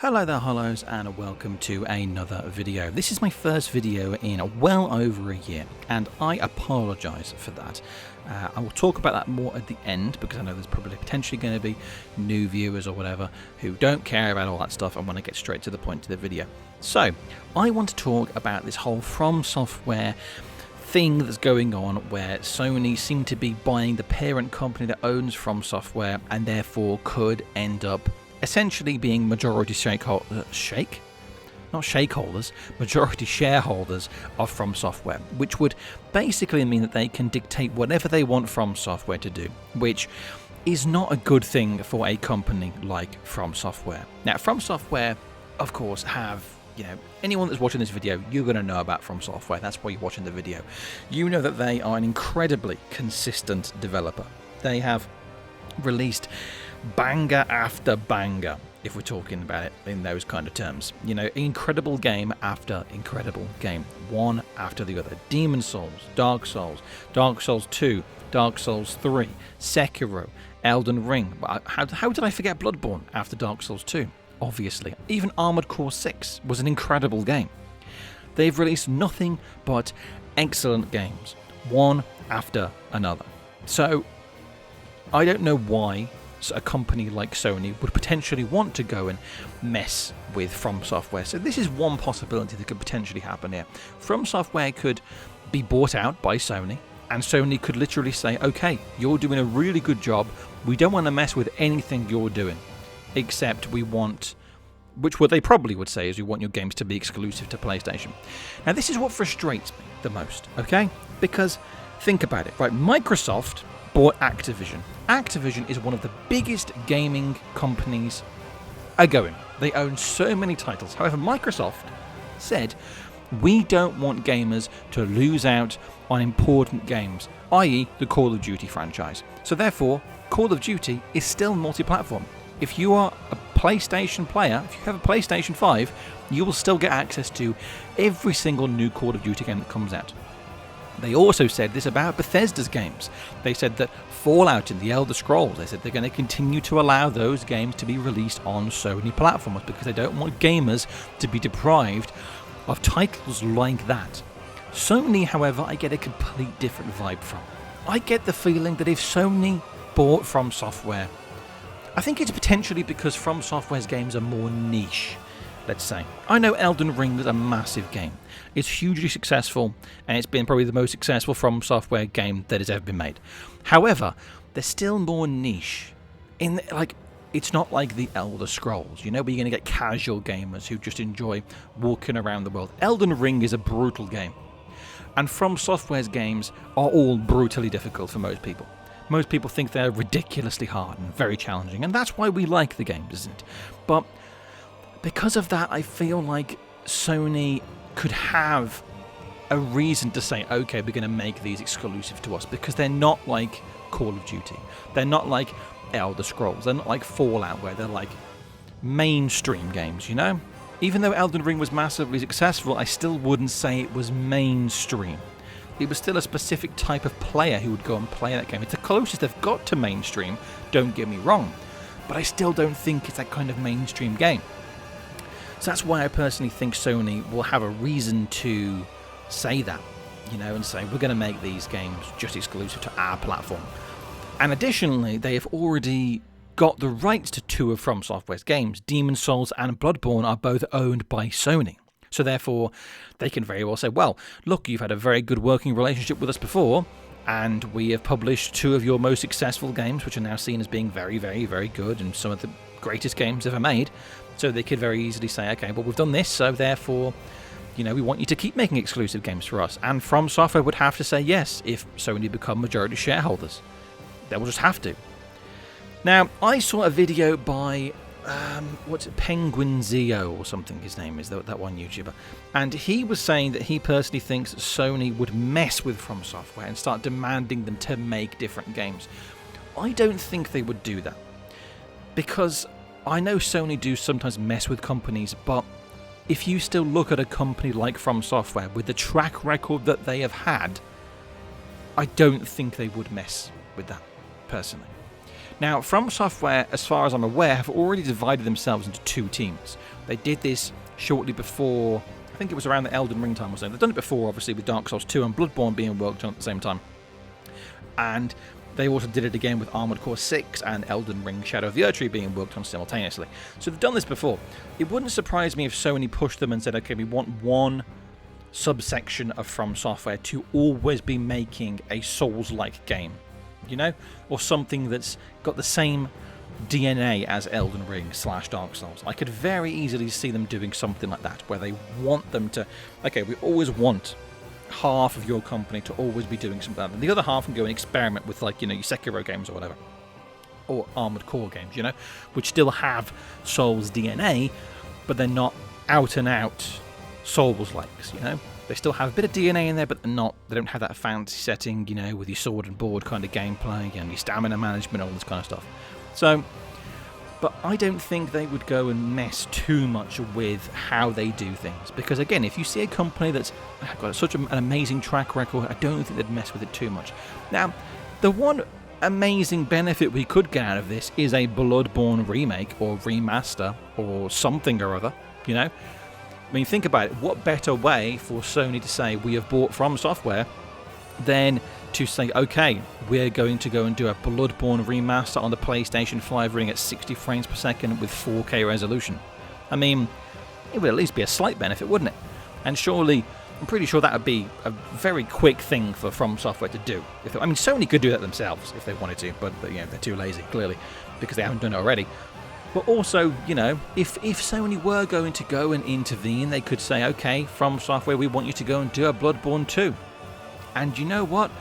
Hello there Hollows, and welcome to another video. This is my first video in well over a year, and I apologise for that. I will talk about that more at the end, because I know there's probably potentially going to be new viewers or whatever who don't care about all that stuff and want to get straight to the point of the video. So, I want to talk about this whole FromSoftware thing that's going on, where Sony seem to be buying the parent company that owns FromSoftware, and therefore could end up essentially being majority majority shareholders of FromSoftware, which would basically mean that they can dictate whatever they want FromSoftware to do, which is not a good thing for a company like FromSoftware. Now, FromSoftware, of course, have, anyone that's watching this video, you're going to know about FromSoftware. That's why you're watching the video. You know that they are an incredibly consistent developer. They have released banger after banger, if we're talking about it in those kind of terms. Incredible game after incredible game, one after the other. Demon Souls, Dark Souls 2, Dark Souls 3, Sekiro, Elden Ring. How did I forget Bloodborne after Dark Souls 2? Obviously. Even Armored Core 6 was an incredible game. They've released nothing but excellent games, one after another. So, I don't know why a company like Sony would potentially want to go and mess with FromSoftware. So this is one possibility that could potentially happen here. FromSoftware could be bought out by Sony, and Sony could literally say, okay, you're doing a really good job, we don't want to mess with anything you're doing, except we want, what they probably would say is, we want your games to be exclusive to PlayStation. Now this is what frustrates me the most, okay? Because think about it, right? Microsoft bought Activision. Activision is one of the biggest gaming companies going. They own so many titles. However, Microsoft said, we don't want gamers to lose out on important games, i.e. the Call of Duty franchise. So therefore, Call of Duty is still multi-platform. If you are a PlayStation player, if you have a PlayStation 5, you will still get access to every single new Call of Duty game that comes out. They also said this about Bethesda's games. They said that Fallout and the Elder Scrolls, they said they're going to continue to allow those games to be released on Sony platforms because they don't want gamers to be deprived of titles like that. Sony, however, I get a complete different vibe from. I get the feeling that if Sony bought FromSoftware, I think it's potentially because FromSoftware's games are more niche, let's say. I know Elden Ring is a massive game. It's hugely successful, and it's been probably the most successful FromSoftware game that has ever been made. However, they're still more niche. It's not like the Elder Scrolls, where you're going to get casual gamers who just enjoy walking around the world. Elden Ring is a brutal game, and FromSoftware's games are all brutally difficult for most people. Most people think they're ridiculously hard and very challenging, and that's why we like the games, isn't it? But because of that, I feel like Sony could have a reason to say, okay, we're going to make these exclusive to us, because they're not like Call of Duty. They're not like Elder Scrolls. They're not like Fallout, where they're like mainstream games, Even though Elden Ring was massively successful, I still wouldn't say it was mainstream. It was still a specific type of player who would go and play that game. It's the closest they've got to mainstream, don't get me wrong, but I still don't think it's that kind of mainstream game. So that's why I personally think Sony will have a reason to say that, and say, we're going to make these games just exclusive to our platform. And additionally, they have already got the rights to two of FromSoftware's games. Demon Souls and Bloodborne are both owned by Sony. So therefore, they can very well say, well, look, you've had a very good working relationship with us before, and we have published two of your most successful games, which are now seen as being very, very, very good, and some of the greatest games ever made. So they could very easily say, okay, well, we've done this, so therefore, we want you to keep making exclusive games for us. And FromSoftware would have to say yes if Sony become majority shareholders. They will just have to. Now, I saw a video by, Penguin Zio or something his name is, that one YouTuber. And he was saying that he personally thinks Sony would mess with FromSoftware and start demanding them to make different games. I don't think they would do that, because I know Sony do sometimes mess with companies, but if you still look at a company like FromSoftware with the track record that they have had, I don't think they would mess with that, personally. Now, FromSoftware, as far as I'm aware, have already divided themselves into two teams. They did this shortly before, I think it was around the Elden Ring time or something. They've done it before, obviously, with Dark Souls 2 and Bloodborne being worked on at the same time. And they also did it again with Armored Core 6 and Elden Ring Shadow of the Erdtree being worked on simultaneously. So they've done this before. It wouldn't surprise me if Sony pushed them and said, okay, we want one subsection of FromSoftware to always be making a Souls-like game, you know? Or something that's got the same DNA as Elden Ring / Dark Souls. I could very easily see them doing something like that, where they want them to, okay, we always want half of your company to always be doing something like that. And the other half can go and experiment with, like, you know, your Sekiro games or whatever. Or Armored Core games, you know, which still have Souls DNA, but they're not out and out Souls-likes, you know. They still have a bit of DNA in there, but they don't have that fancy setting, you know, with your sword and board kind of gameplay and your stamina management, all this kind of stuff. So, but I don't think they would go and mess too much with how they do things. Because again, if you see a company that's got such an amazing track record, I don't think they'd mess with it too much. Now, the one amazing benefit we could get out of this is a Bloodborne remake or remaster or something or other, you know? I mean, think about it. What better way for Sony to say we have bought FromSoftware than to say, okay, we're going to go and do a Bloodborne remaster on the PlayStation 5 running at 60 frames per second with 4K resolution. I mean, it would at least be a slight benefit, wouldn't it? And surely, I'm pretty sure that would be a very quick thing for FromSoftware to do. I mean, Sony could do that themselves if they wanted to, but you know, they're too lazy, clearly, because they haven't done it already. But also, you know, if Sony were going to go and intervene, they could say, okay, FromSoftware, we want you to go and do a Bloodborne 2. And you know what?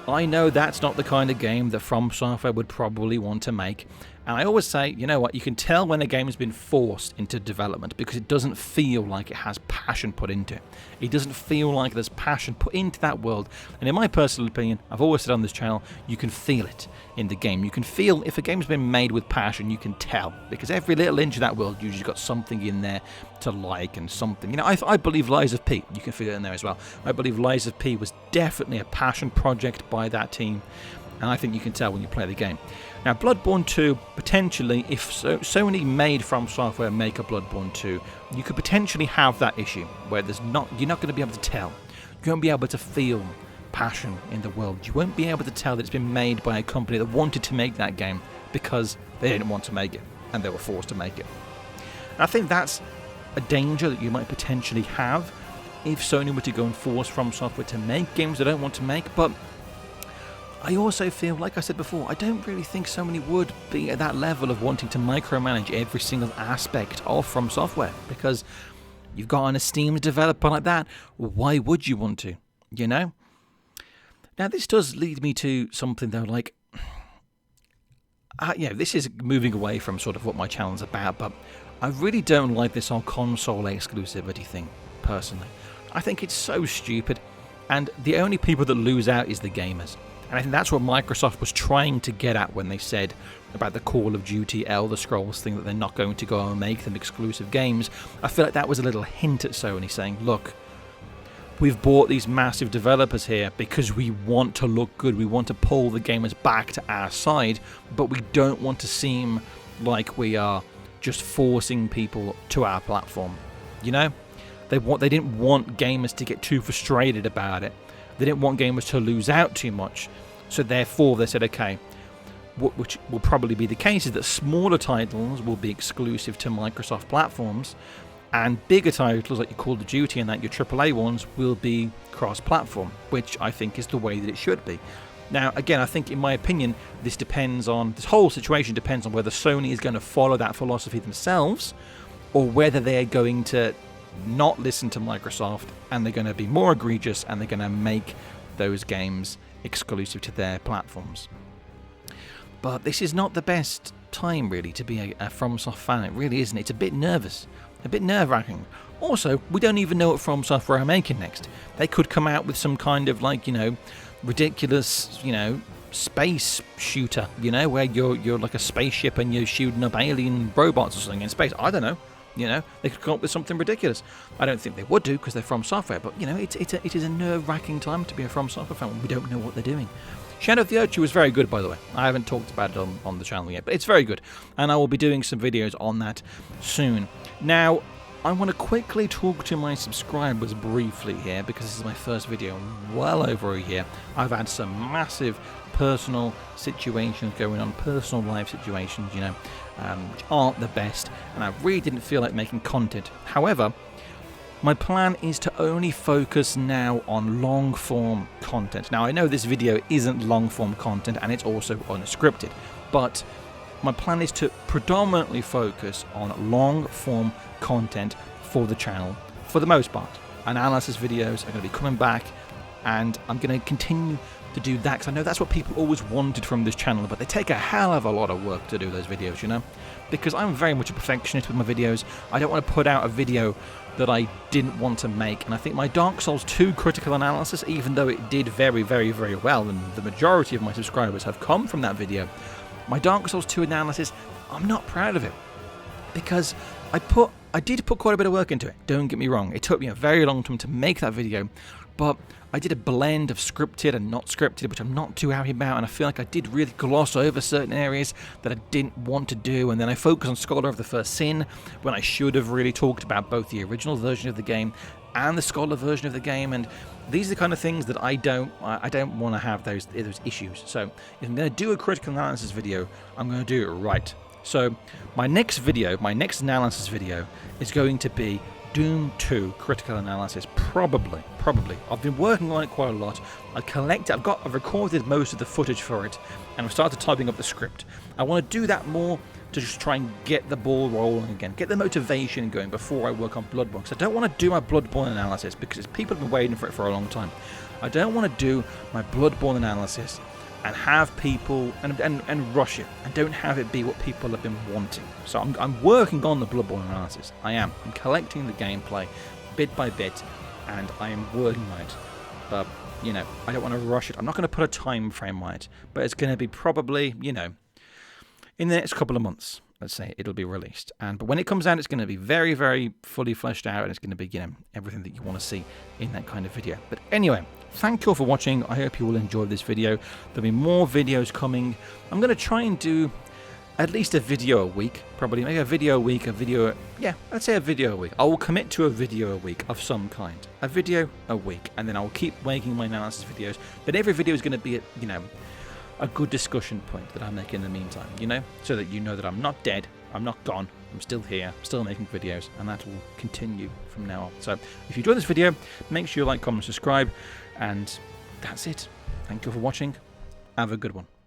I know that's not the kind of game that FromSoftware would probably want to make. And I always say, you know what, you can tell when a game has been forced into development because it doesn't feel like it has passion put into it. It doesn't feel like there's passion put into that world. And in my personal opinion, I've always said on this channel, you can feel it in the game. You can feel if a game's been made with passion, you can tell. Because every little inch of that world usually got something in there to like and something. You know, I believe Lies of P, you can feel it in there as well. I believe Lies of P was definitely a passion project by that team. And I think you can tell when you play the game. Now, Bloodborne 2, potentially, if Sony made FromSoftware make a Bloodborne 2, you could potentially have that issue where you're not going to be able to tell. You won't be able to feel passion in the world. You won't be able to tell that it's been made by a company that wanted to make that game because they didn't want to make it and they were forced to make it. And I think that's a danger that you might potentially have if Sony were to go and force FromSoftware to make games they don't want to make, but I also feel, like I said before, I don't really think Sony would be at that level of wanting to micromanage every single aspect of FromSoftware, because you've got an esteemed developer like that, why would you want to, you know? Now, this does lead me to something, though, like, this is moving away from sort of what my channel's about, but I really don't like this whole console exclusivity thing, personally. I think it's so stupid, and the only people that lose out is the gamers. And I think that's what Microsoft was trying to get at when they said about the Call of Duty Elder Scrolls thing, that they're not going to go and make them exclusive games. I feel like that was a little hint at Sony saying, look, we've bought these massive developers here because we want to look good. We want to pull the gamers back to our side, but we don't want to seem like we are just forcing people to our platform. You know? They didn't want gamers to get too frustrated about it. They didn't want gamers to lose out too much. So therefore they said, okay, which will probably be the case, is that smaller titles will be exclusive to Microsoft platforms, and bigger titles like your Call of Duty and that your AAA ones will be cross-platform, which I think is the way that it should be. Now, again, I think in my opinion, this whole situation depends on whether Sony is going to follow that philosophy themselves, or whether they're going to not listen to Microsoft and they're going to be more egregious and they're going to make those games exclusive to their platforms. But this is not the best time really to be a FromSoft fan. It really isn't. It's a bit nerve-wracking. Also, we don't even know what FromSoftware are making next. They could come out with some kind of, like, you know, ridiculous, you know, space shooter, you know, where you're like a spaceship and you're shooting up alien robots or something in space. I don't know. You know, they could come up with something ridiculous. I don't think they would do because they're From Software, but, you know, it is a nerve-wracking time to be a From Software fan when we don't know what they're doing. Shadow of the Ochu was very good, by the way. I haven't talked about it on the channel yet, but it's very good. And I will be doing some videos on that soon. Now, I want to quickly talk to my subscribers briefly here, because this is my first video in well over a year. I've had some massive personal situations going on, personal life situations, you know, which aren't the best, and I really didn't feel like making content. However, my plan is to only focus now on long-form content. Now, I know this video isn't long-form content, and it's also unscripted, but my plan is to predominantly focus on long-form content for the channel, for the most part. Analysis videos are going to be coming back, and I'm going to continue to do that, because I know that's what people always wanted from this channel, but they take a hell of a lot of work to do those videos, you know? Because I'm very much a perfectionist with my videos. I don't want to put out a video that I didn't want to make, and I think my Dark Souls 2 critical analysis, even though it did very, very, very well, and the majority of my subscribers have come from that video, my Dark Souls 2 analysis, I'm not proud of it, because I did put quite a bit of work into it, don't get me wrong. It took me a very long time to make that video, but I did a blend of scripted and not scripted, which I'm not too happy about, and I feel like I did really gloss over certain areas that I didn't want to do, and then I focused on Scholar of the First Sin when I should have really talked about both the original version of the game and the Scholar version of the game, and these are the kind of things that I don't want to have those issues. So if I'm going to do a critical analysis video, I'm going to do it right. So my next analysis video is going to be Doom 2 critical analysis, probably. I've been working on it quite a lot. I've recorded most of the footage for it, and I've started typing up the script. I want to do that more to just try and get the ball rolling again, get the motivation going before I work on Bloodborne, because I don't want to do my Bloodborne analysis because people have been waiting for it for a long time. I don't want to do my Bloodborne analysis and have people and rush it, and don't have it be what people have been wanting. So I'm working on the Bloodborne analysis. I'm collecting the gameplay bit by bit, and I am working on it. But, you know, I don't want to rush it. I'm not going to put a time frame on it, but it's going to be probably, you know, in the next couple of months, let's say, it'll be released. But when it comes out, it's going to be very, very fully fleshed out, and it's going to be, you know, everything that you want to see in that kind of video. But anyway, thank you all for watching. I hope you all enjoyed this video. There'll be more videos coming. I'm going to try and do at least a video a week, probably. Maybe a video a week, let's say a video a week. I will commit to a video a week of some kind. A video a week, and then I'll keep making my analysis videos. But every video is going to be, you know, a good discussion point that I make in the meantime, you know, so that you know that I'm not dead, I'm not gone, I'm still here, still making videos, and that will continue from now on. So if you enjoyed this video, make sure you like, comment, subscribe, and that's it. Thank you for watching. Have a good one.